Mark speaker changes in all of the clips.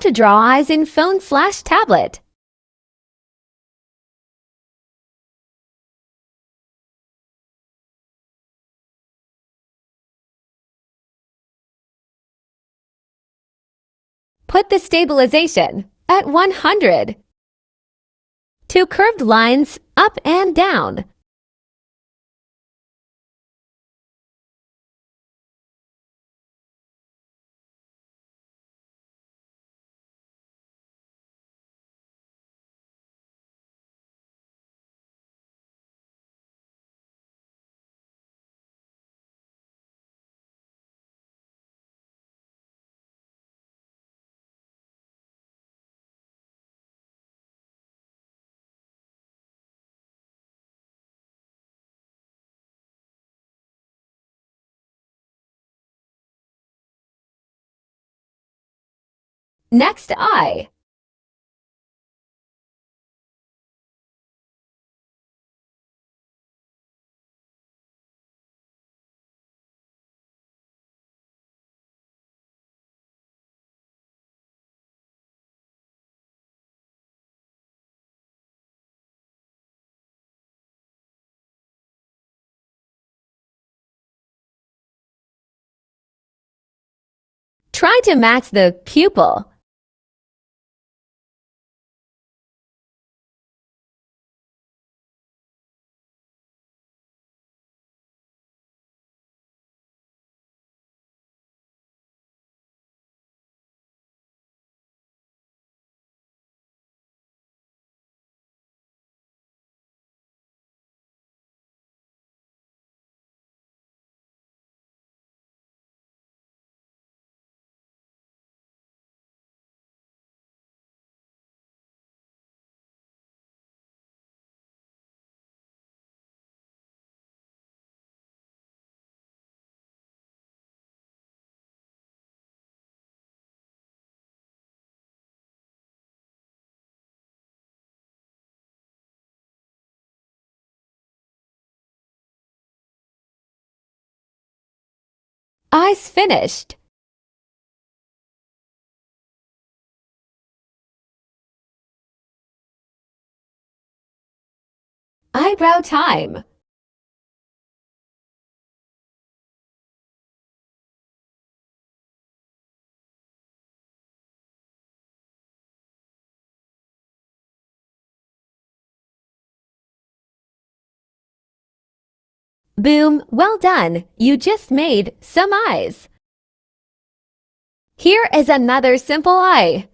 Speaker 1: to draw eyes in phone/tablet. Put the stabilization at 100. 2 curved lines up and down. Next eye. Try to match the pupil. Eyes finished. Eyebrow time. Boom, well done! You just made some eyes. Here is another simple eye.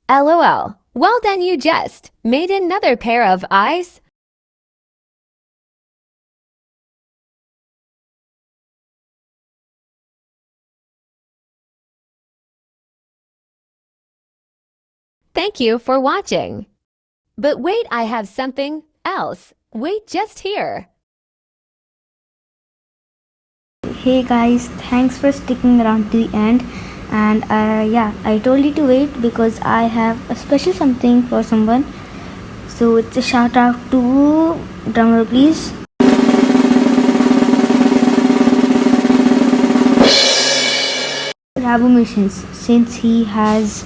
Speaker 1: LOL. Well done, you just made another pair of eyes. Thank you for watching. But wait, I have something else. Wait just here.
Speaker 2: Hey guys, thanks for sticking around to the end. And yeah, I told you to wait because I have a special something for someone. So it's a shout out to, drummer please, Rabu Missions, since he has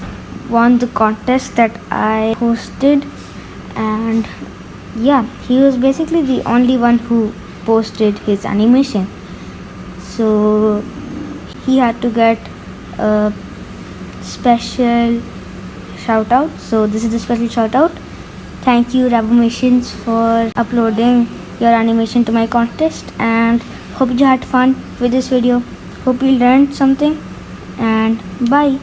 Speaker 2: won the contest that I hosted. And yeah, he was basically the only one who posted his animation. So he had to get a special shout out. So this is the special shout out. Thank you Rabomations for uploading your animation to my contest, and hope you had fun with this video. Hope you learned something, and bye.